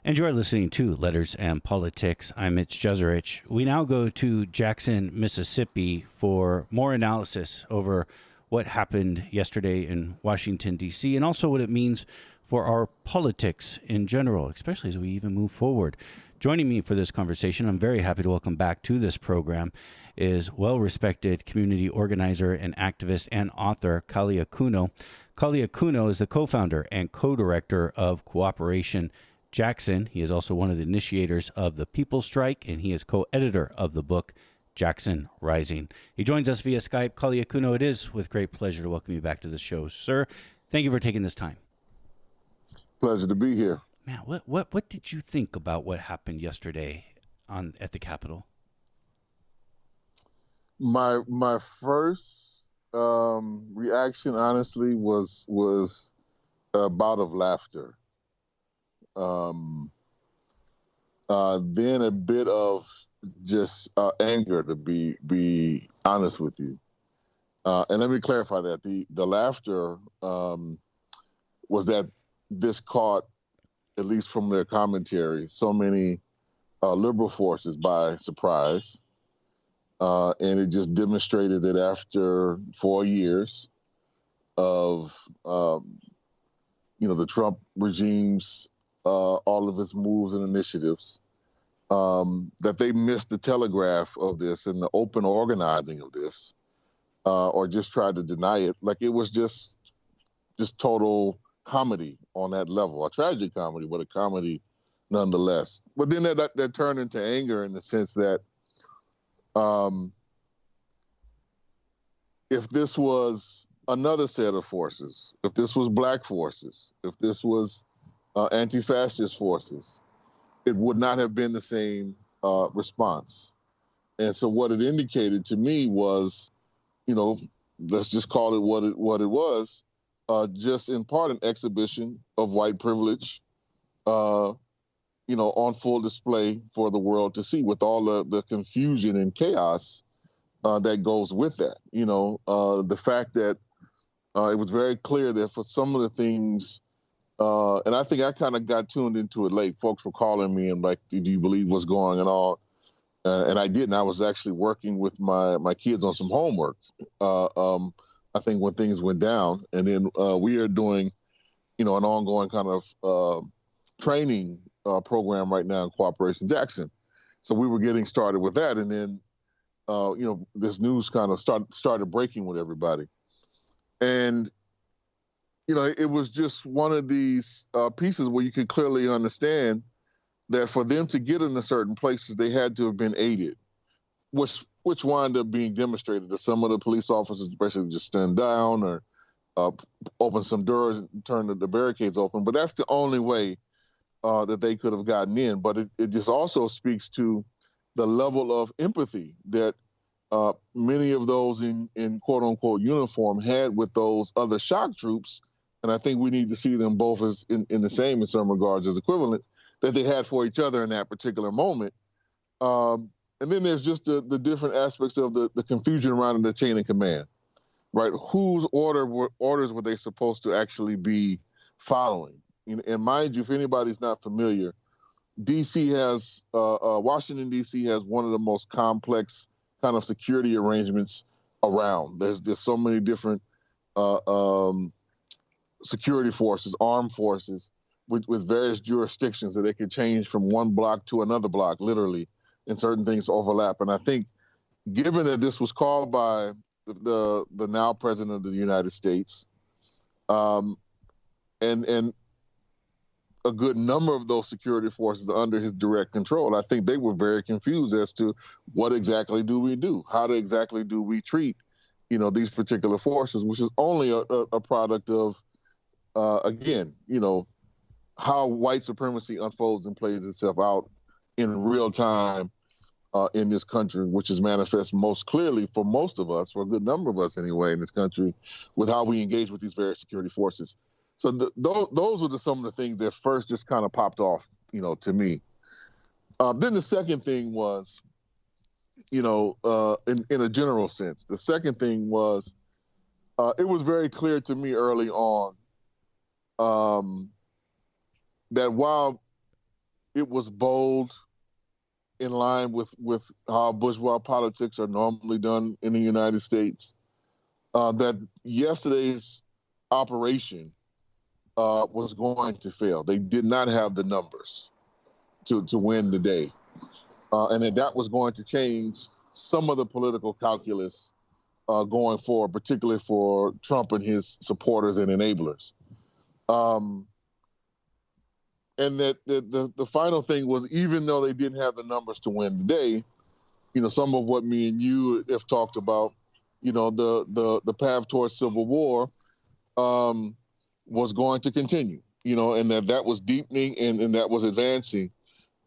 And you are listening to Letters and Politics. I'm Mitch Jeserich. We now go to Jackson, Mississippi for more analysis over what happened yesterday in Washington, D.C., and also what it means for our politics in general, especially as we even move forward. Joining me for this conversation, I'm very happy to welcome back to this program, is well-respected community organizer and activist and author Kali Akuno. Kali Akuno is the co-founder and co-director of Cooperation Jackson. He is also one of the initiators of the People's Strike, and he is co-editor of the book Jackson Rising. He joins us via Skype. Kali Akuno, it is with great pleasure to welcome you back to the show, sir. Thank you for taking this time. Pleasure to be here. Man, what did you think about what happened yesterday at the Capitol? My first reaction, honestly, was a bout of laughter. Then a bit of just anger, to be honest with you. And let me clarify that. The laughter was that this caught, at least from their commentary, so many liberal forces by surprise. And it just demonstrated that after 4 years of, the Trump regime's all of its moves and initiatives, that they missed the telegraph of this and the open organizing of this, or just tried to deny it. Like it was just total comedy on that level, a tragic comedy, but a comedy nonetheless. But then that turned into anger in the sense that if this was another set of forces, if this was black forces, if this was anti-fascist forces, it would not have been the same response. And so what it indicated to me was, let's just call it what it was, just in part an exhibition of white privilege, on full display for the world to see, with all the confusion and chaos that goes with that. The fact that it was very clear that for some of the things, and I think I kind of got tuned into it late. Folks were calling me and like, do you believe what's going on? And I didn't. I was actually working with my kids on some homework, I think, when things went down. And then we are doing, an ongoing kind of training program right now in Cooperation Jackson. So we were getting started with that. And then, this news kind of started breaking with everybody. And it was just one of these pieces where you could clearly understand that for them to get into certain places, they had to have been aided, which wound up being demonstrated that some of the police officers, especially, just stand down or open some doors and turn the barricades open. But that's the only way that they could have gotten in. But it just also speaks to the level of empathy that many of those in quote unquote uniform had with those other shock troops. And I think we need to see them both as in the same, in some regards, as equivalents that they had for each other in that particular moment. And then there's just the different aspects of the confusion around the chain of command, right? Whose orders were they supposed to actually be following? And mind you, if anybody's not familiar, Washington, D.C. has one of the most complex kind of security arrangements around. There's so many different security forces, armed forces, with various jurisdictions that they could change from one block to another block, literally, and certain things overlap. And I think, given that this was called by the now president of the United States, and a good number of those security forces are under his direct control, I think they were very confused as to what exactly do we do? How exactly do we treat, these particular forces, which is only a product of, again, how white supremacy unfolds and plays itself out in real time in this country, which is manifest most clearly for most of us, for a good number of us anyway, in this country, with how we engage with these various security forces. So those were some of the things that first just kind of popped off, to me. Then the second thing was, in a general sense, the second thing was, it was very clear to me early on that while It was bold, in line with how bourgeois politics are normally done in the United States. That yesterday's operation was going to fail. They did not have the numbers to win the day. And that was going to change some of the political calculus going forward, particularly for Trump and his supporters and enablers. And that the final thing was, even though they didn't have the numbers to win the day, some of what me and you have talked about, the path towards civil war was going to continue, and that was deepening and that was advancing,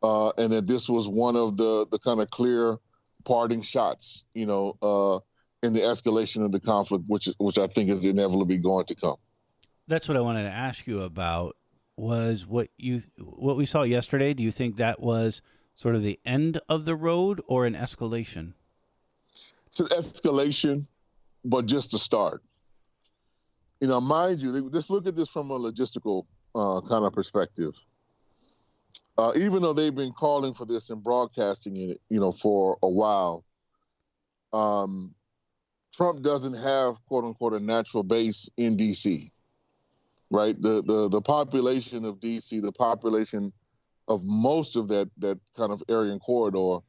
and that this was one of the kind of clear parting shots, in the escalation of the conflict, which I think is inevitably going to come. That's what I wanted to ask you about. Was what we saw yesterday, do you think that was sort of the end of the road or an escalation? It's an escalation, but just a start. Mind you, just look at this from a logistical kind of perspective. Even though they've been calling for this and broadcasting it, for a while, Trump doesn't have, quote unquote, a natural base in D.C., right? The population of D.C., the population of most of that kind of area and corridor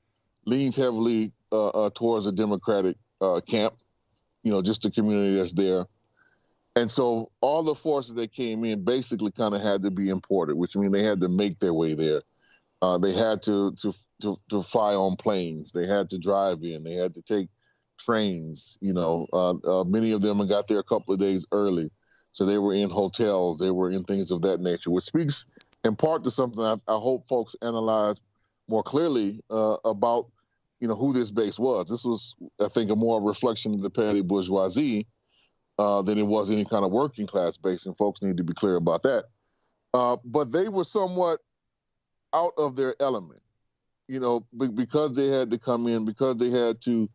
leans heavily towards the Democratic camp, just the community that's there. And so all the forces that came in basically kind of had to be imported, which means they had to make their way there. They had to fly on planes. They had to drive in. They had to take trains. Many of them got there a couple of days early. So they were in hotels, they were in things of that nature, which speaks in part to something I hope folks analyze more clearly about, who this base was. This was, I think, a more reflection of the petty bourgeoisie than it was any kind of working class base, and folks need to be clear about that. But they were somewhat out of their element, because they had to come in, because they had to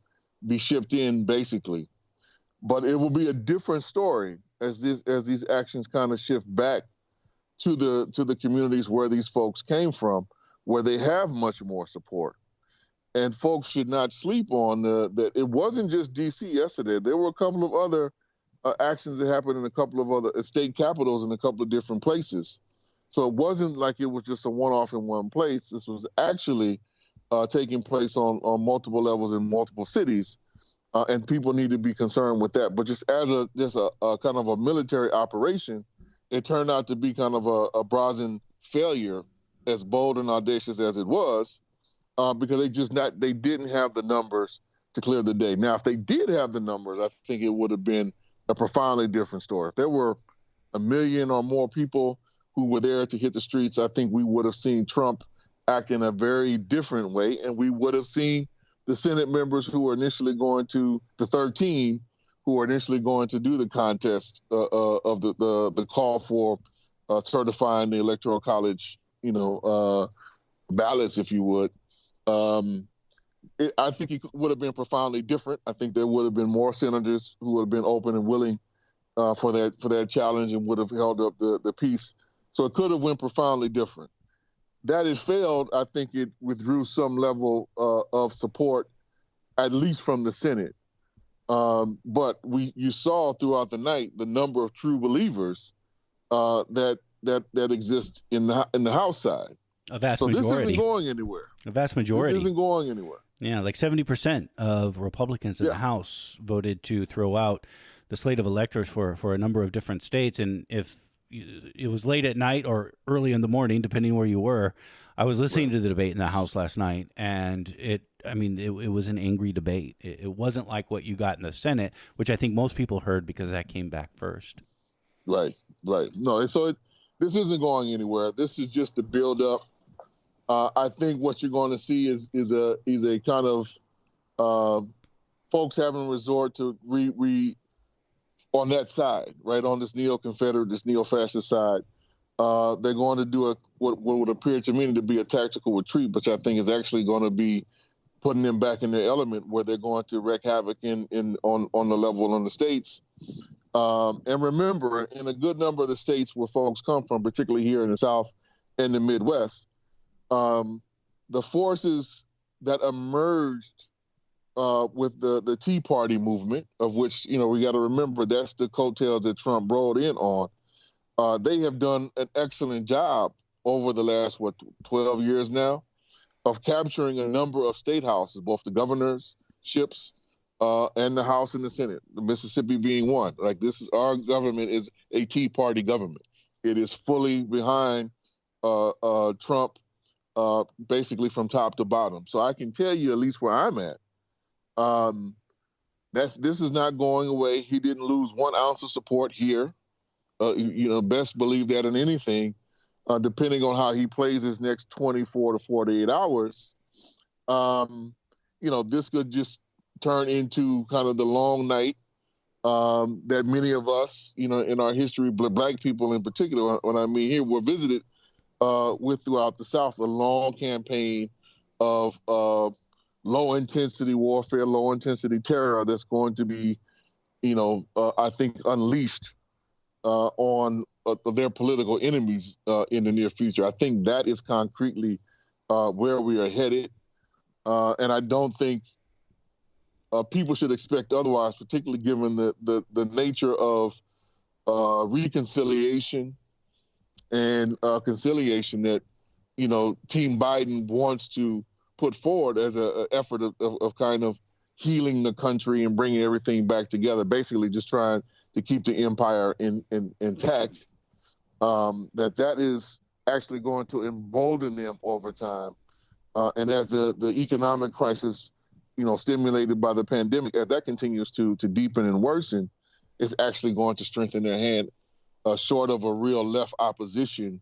be shipped in, basically. But it will be a different story as these actions kind of shift back to the communities where these folks came from, where they have much more support. And folks should not sleep on that it wasn't just D.C. yesterday. There were a couple of other actions that happened in a couple of other state capitals in a couple of different places. So it wasn't like it was just a one-off in one place. This was actually taking place on multiple levels in multiple cities. And people need to be concerned with that. But just as a kind of a military operation, it turned out to be kind of a brazen failure, as bold and audacious as it was, because they didn't have the numbers to clear the day. Now, if they did have the numbers, I think it would have been a profoundly different story. If there were 1 million or more people who were there to hit the streets, I think we would have seen Trump act in a very different way, and we would have seen the Senate members who were initially going to, the 13, who were initially going to do the contest of the call for certifying the Electoral College, ballots, if you would. I think it would have been profoundly different. I think there would have been more senators who would have been open and willing for that challenge and would have held up the peace. So it could have went profoundly different. That it failed, I think it withdrew some level of support, at least from the Senate. But you saw throughout the night the number of true believers that exist in the House side. A vast majority. This isn't going anywhere. A vast majority. This isn't going anywhere. Yeah, like 70% of Republicans in the House voted to throw out the slate of electors for a number of different states. And if it was late at night or early in the morning, depending where you were, I was listening to the debate in the House last night, and it was an angry debate. It wasn't like what you got in the Senate, which I think most people heard because that came back first. Right. No, so this isn't going anywhere. This is just the build up. I think what you're going to see is a kind of folks having resort to on that side, right, on this neo-Confederate, this neo-fascist side. They're going to do what would appear to me to be a tactical retreat, which I think is actually going to be putting them back in their element, where they're going to wreak havoc on the level on the states. And remember, in a good number of the states where folks come from, particularly here in the South and the Midwest, the forces that emerged with the Tea Party movement, of which, we got to remember that's the coattails that Trump rode in on. They have done an excellent job over the last, 12 years now, of capturing a number of state houses, both the governorships and the House and the Senate, Mississippi being one. Like, our government is a Tea Party government. It is fully behind Trump, basically from top to bottom. So I can tell you, at least where I'm at, this is not going away. He didn't lose 1 ounce of support here. Best believe that in anything, depending on how he plays his next 24 to 48 hours. This could just turn into kind of the long night that many of us, in our history, black people in particular, when I mean here, were visited with throughout the South, a long campaign of low-intensity warfare, low-intensity terror that's going to be, I think, unleashed on their political enemies in the near future. I think that is concretely where we are headed. And I don't think people should expect otherwise, particularly given the nature of reconciliation and conciliation that, Team Biden wants to put forward as an effort of kind of healing the country and bringing everything back together, basically just trying to keep the empire intact, that is actually going to embolden them over time. And as the economic crisis, stimulated by the pandemic, as that continues to deepen and worsen, it's actually going to strengthen their hand, short of a real left opposition,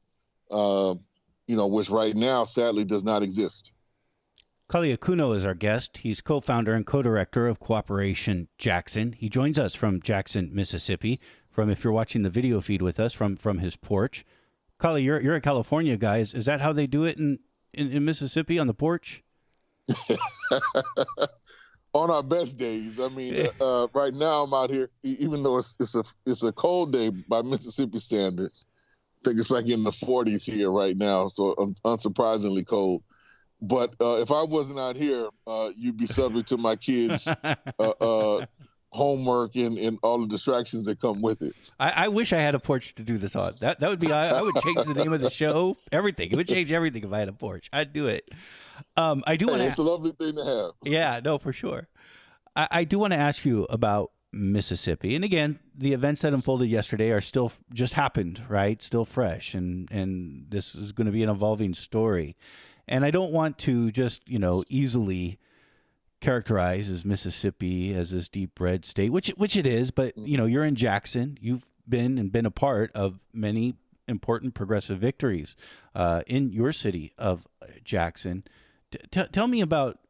which right now, sadly, does not exist. Kali Akuno is our guest. He's co-founder and co-director of Cooperation Jackson. He joins us from Jackson, Mississippi, if you're watching the video feed with us, from his porch. Kali, you're a California guy. Is that how they do it in Mississippi, on the porch? On our best days. I mean, right now I'm out here, even though it's a cold day by Mississippi standards. I think it's like in the 40s here right now, so unsurprisingly cold. But if I wasn't out here, you'd be subject to my kids' homework and all the distractions that come with it. I wish I had a porch to do this on. That would be, I would change the name of the show, everything. It would change everything if I had a porch. I'd do it. I do want to. It's a lovely thing to have. Yeah, no, for sure. I do want to ask you about Mississippi. And again, the events that unfolded yesterday are still just happened, right? Still fresh. And this is going to be an evolving story. And I don't want to just, easily characterize as Mississippi as this deep red state, which it is. But, you're in Jackson. You've been a part of many important progressive victories in your city of Jackson. Tell me about,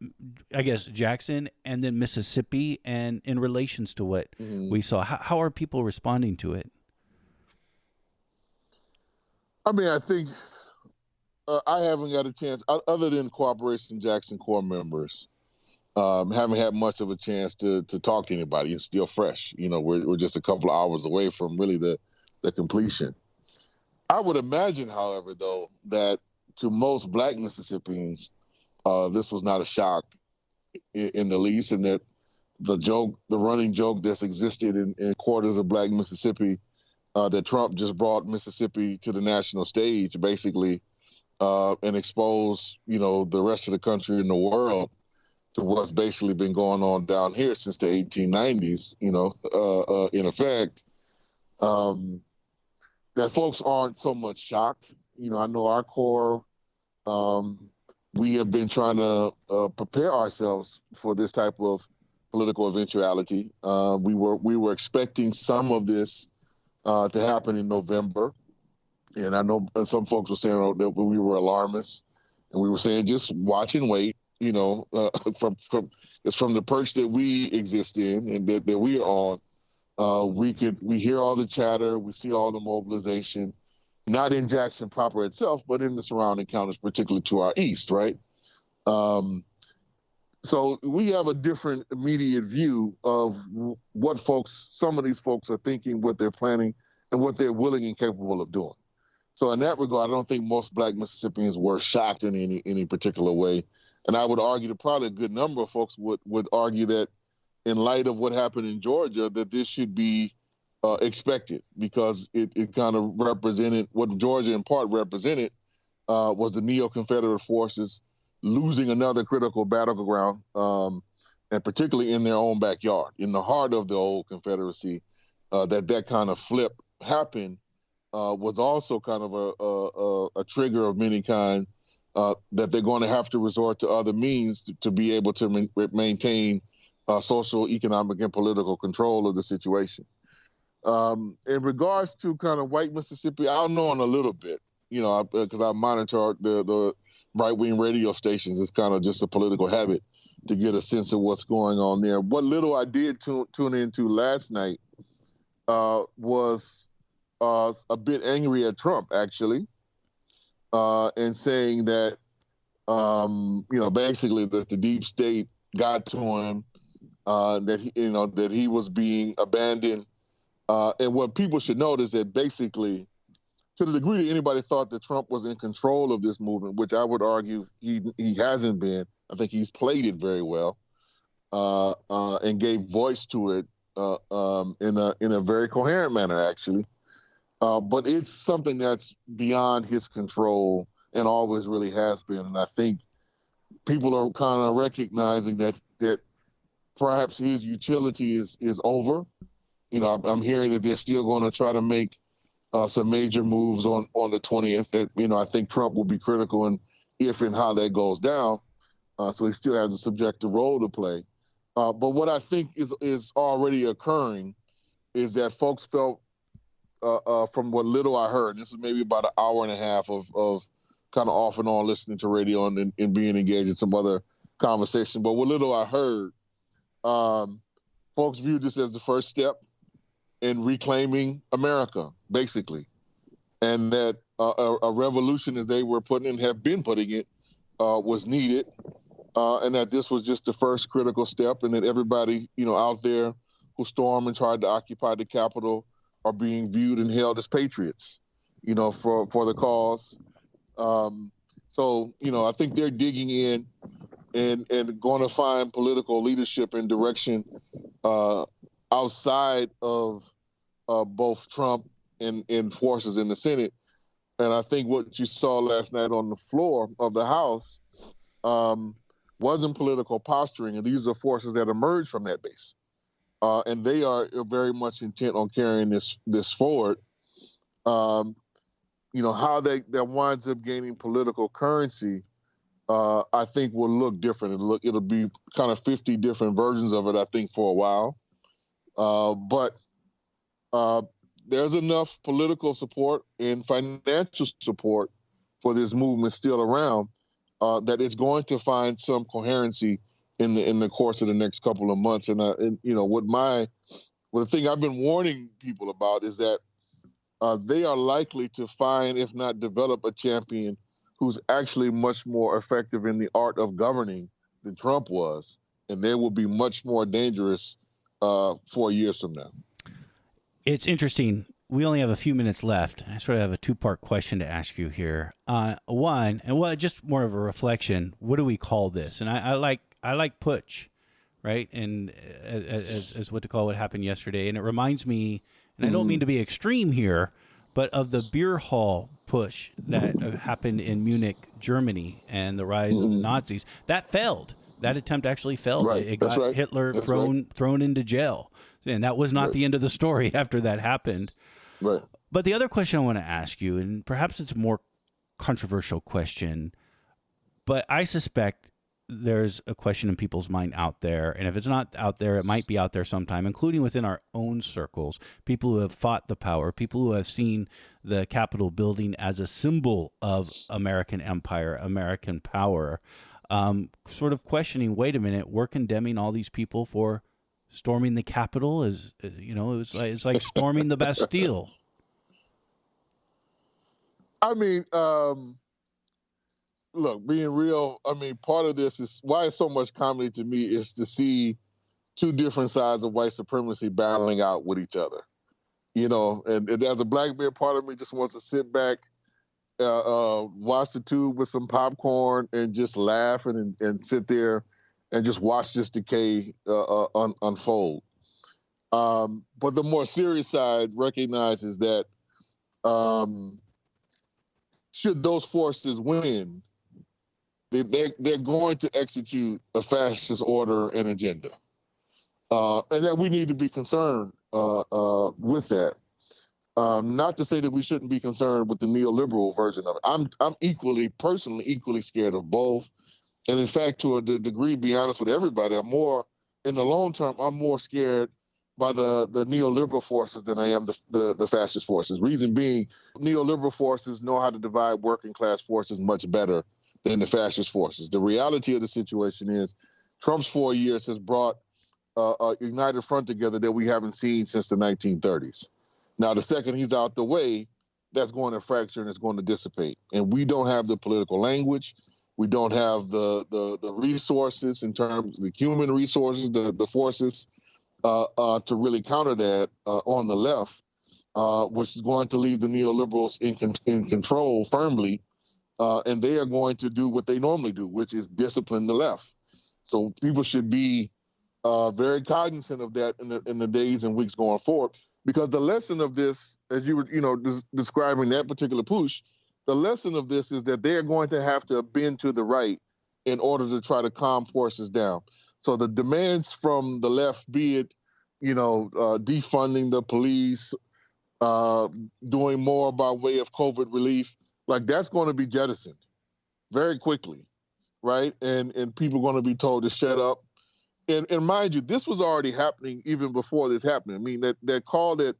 I guess, Jackson and then Mississippi, and in relations to what we saw. How are people responding to it? I mean, I think I haven't got a chance, other than Cooperation Jackson core members, haven't had much of a chance to talk to anybody. It's still fresh. We're just a couple of hours away from really the completion. I would imagine, however, though, that to most Black Mississippians, this was not a shock in the least, and that the running joke that's existed in quarters of Black Mississippi, that Trump just brought Mississippi to the national stage, basically, and exposed, the rest of the country and the world to what's basically been going on down here since the 1890s, in effect, that folks aren't so much shocked. I know our core, we have been trying to prepare ourselves for this type of political eventuality. We were expecting some of this to happen in November. And I know some folks were saying that we were alarmists, and we were saying just watch and wait. It's from the perch that we exist in and that we are on. We hear all the chatter, we see all the mobilization, not in Jackson proper itself, but in the surrounding counties, particularly to our east, right? So we have a different immediate view of what some of these folks are thinking, what they're planning, and what they're willing and capable of doing. So in that regard, I don't think most Black Mississippians were shocked in any particular way. And I would argue that probably a good number of folks would argue that in light of what happened in Georgia, that this should be expected, because it kind of represented what Georgia in part represented, was the neo-Confederate forces losing another critical battleground, and particularly in their own backyard, in the heart of the old Confederacy. That kind of flip happened was also kind of a trigger of many kind, that they're going to have to resort to other means to be able to maintain social, economic, and political control of the situation. In regards to kind of white Mississippi, I'll know in a little bit, because I monitor the right-wing radio stations. It's kind of just a political habit to get a sense of what's going on there. What little I did tune into last night was a bit angry at Trump, actually, and saying that, basically that the deep state got to him, that he was being abandoned. And what people should note is that basically, to the degree that anybody thought that Trump was in control of this movement, which I would argue he hasn't been, I think he's played it very well, and gave voice to it in a very coherent manner, actually. But it's something that's beyond his control and always really has been. And I think people are kind of recognizing that perhaps his utility is over. I'm hearing that they're still going to try to make some major moves on the 20th. That I think Trump will be critical in if and how that goes down. So he still has a subjective role to play. But what I think is already occurring is that folks felt, from what little I heard, this is maybe about an hour and a half of kind of off and on listening to radio and being engaged in some other conversation. But what little I heard, folks viewed this as the first step in reclaiming America, basically. And that a revolution, as they were have been putting it, was needed. And that this was just the first critical step, and that everybody, out there who stormed and tried to occupy the Capitol are being viewed and held as patriots, for the cause. So, I think they're digging in and going to find political leadership and direction outside of both Trump and forces in the Senate. And I think what you saw last night on the floor of the House wasn't political posturing, and these are forces that emerged from that base. And they are very much intent on carrying this forward. How that winds up gaining political currency, I think will look different. It'll be kind of 50 different versions of it, I think, for a while. But there's enough political support and financial support for this movement still around that it's going to find some coherency in the course of the next couple of months. And the thing I've been warning people about is that they are likely to find, if not develop, a champion who's actually much more effective in the art of governing than Trump was, and they will be much more dangerous 4 years from now. It's interesting. We only have a few minutes left. I sort of have a two-part question to ask you here. One, just more of a reflection. What do we call this? And I like Putsch, right? And as what to call what happened yesterday. And it reminds me, and I don't mean to be extreme here, but of the beer hall push that happened in Munich, Germany, and the rise of the Nazis. That failed. That attempt actually failed. Right. It got Hitler thrown into jail. And that was not the end of the story after that happened. Right. But the other question I want to ask you, and perhaps it's a more controversial question, but I suspect there's a question in people's mind out there. And if it's not out there, it might be out there sometime, including within our own circles, people who have fought the power, people who have seen the Capitol building as a symbol of American empire, American power, sort of questioning, wait a minute, we're condemning all these people for storming the Capitol? It's like storming the Bastille. I mean, look, being real, I mean, part of this is why it's so much comedy to me is to see two different sides of white supremacy battling out with each other. And as a black bear, part of me just wants to sit back watch the tube with some popcorn and just laugh and sit there and just watch this decay unfold. But the more serious side recognizes that should those forces win, they're going to execute a fascist order and agenda. And that we need to be concerned with that. Not to say that we shouldn't be concerned with the neoliberal version of it. I'm personally equally scared of both. And in fact, to a degree, be honest with everybody, in the long term, I'm more scared by the neoliberal forces than I am the fascist forces. Reason being, neoliberal forces know how to divide working class forces much better than the fascist forces. The reality of the situation is Trump's 4 years has brought a united front together that we haven't seen since the 1930s. Now, the second he's out the way, that's going to fracture and it's going to dissipate. And we don't have the political language. We don't have the resources in terms of the human resources, the forces to really counter that on the left, which is going to leave the neoliberals in control firmly. And they are going to do what they normally do, which is discipline the left. So people should be very cognizant of that in the days and weeks going forward. Because the lesson of this, as you were, describing that particular push, the lesson of this is that they're going to have to bend to the right in order to try to calm forces down. So the demands from the left, be it, defunding the police, doing more by way of COVID relief, like that's going to be jettisoned very quickly, right? And people are going to be told to shut up. And mind you, this was already happening even before this happened. I mean, that call that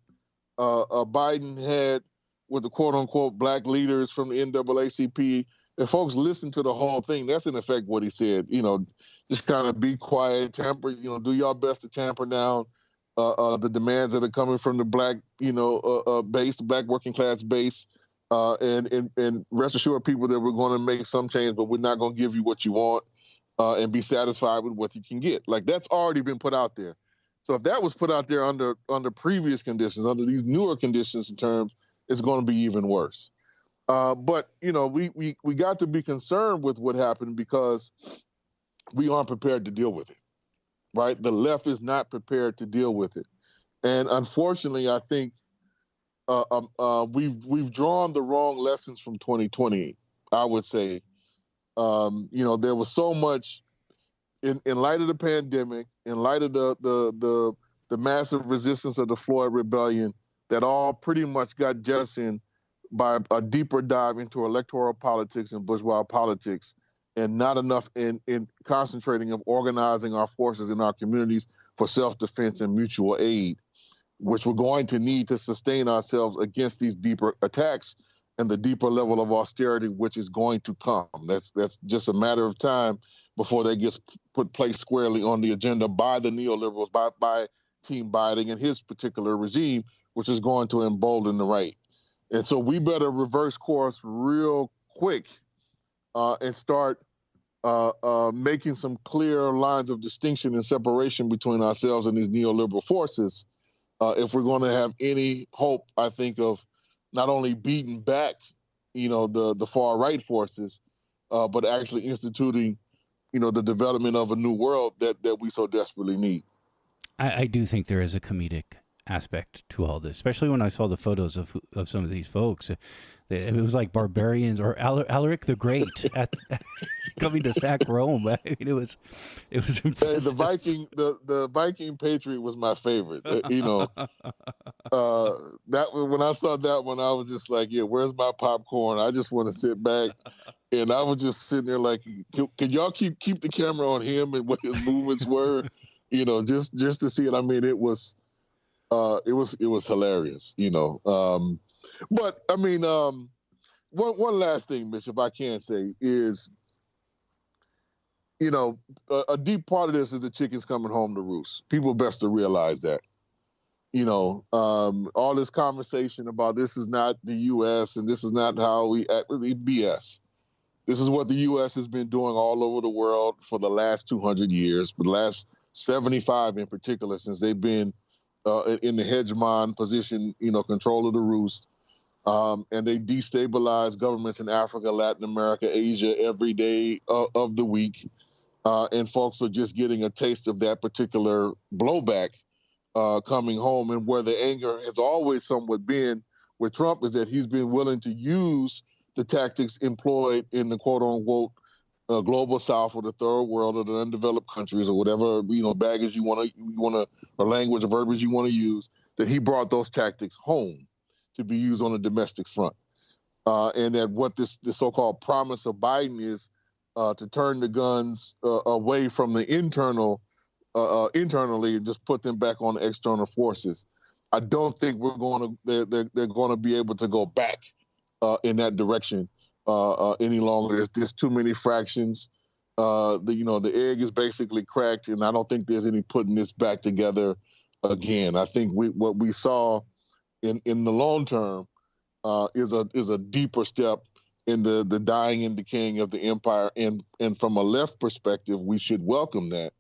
Biden had with the quote-unquote black leaders from the NAACP, if folks listen to the whole thing, that's in effect what he said. Just kind of be quiet, tamper, do your best to tamper down the demands that are coming from the black, base, the black working class base, and rest assured people that we're going to make some change, but we're not going to give you what you want. And be satisfied with what you can get. Like that's already been put out there. So if that was put out there under previous conditions, under these newer conditions in terms, it's going to be even worse. But we got to be concerned with what happened because we aren't prepared to deal with it, right? The left is not prepared to deal with it, and unfortunately, I think we've drawn the wrong lessons from 2020. I would say. There was so much in light of the pandemic, in light of the massive resistance of the Floyd rebellion, that all pretty much got jettisoned by a deeper dive into electoral politics and bourgeois politics, and not enough in concentrating of organizing our forces in our communities for self-defense and mutual aid, which we're going to need to sustain ourselves against these deeper attacks and the deeper level of austerity which is going to come. That's just a matter of time before that gets placed squarely on the agenda by the neoliberals, by Team Biden and his particular regime, which is going to embolden the right. And so we better reverse course real quick and start making some clear lines of distinction and separation between ourselves and these neoliberal forces if we're going to have any hope, I think, of not only beating back, the far right forces, but actually instituting, the development of a new world that we so desperately need. I do think there is a comedic aspect to all this, especially when I saw the photos of some of these folks. It was like barbarians or Alaric the Great coming to sack Rome. I mean, it was impressive. The Viking Patriot was my favorite. That when I saw that one, I was just like, yeah, where's my popcorn? I just want to sit back. And I was just sitting there like, can y'all keep the camera on him and what his movements were, just to see it. I mean, it was hilarious, But I mean, one last thing, Mitch, if I can say, is, a deep part of this is the chickens coming home to roost. People best to realize that. All this conversation about this is not the U.S. and this is not how we act, really BS. This is what the U.S. has been doing all over the world for the last 200 years, but the last 75 in particular, since they've been in the hegemon position, control of the roost. And they destabilize governments in Africa, Latin America, Asia every day of the week. And folks are just getting a taste of that particular blowback coming home. And where the anger has always somewhat been with Trump is that he's been willing to use the tactics employed in the quote unquote global South or the third world or the undeveloped countries or whatever baggage you want to or language or verbiage you want to use. That he brought those tactics home to be used on a domestic front, and that what this so-called promise of Biden is to turn the guns away from the internally and just put them back on the external forces. I don't think they're going to be able to go back in that direction any longer. There's too many fractions. The egg is basically cracked, and I don't think there's any putting this back together again. I think what we saw in the long term is a deeper step in the dying and decaying of the empire, and from a left perspective, we should welcome that.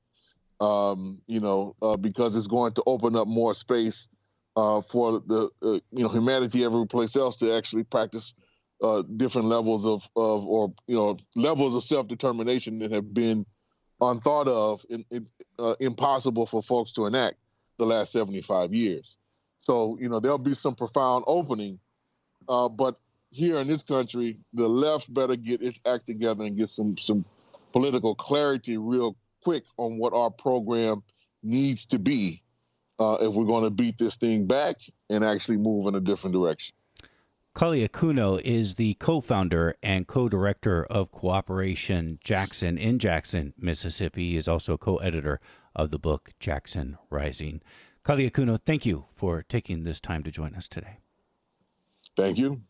Because it's going to open up more space for the humanity every place else to actually practice different levels of levels of self-determination that have been unthought of and impossible for folks to enact the last 75 years. So there'll be some profound opening, but here in this country, the left better get its act together and get some political clarity real quick on what our program needs to be if we're going to beat this thing back and actually move in a different direction. Kali Akuno is the co-founder and co-director of Cooperation Jackson in Jackson, Mississippi. He is also a co-editor of the book Jackson Rising. Kali Akuno, thank you for taking this time to join us today. Thank you.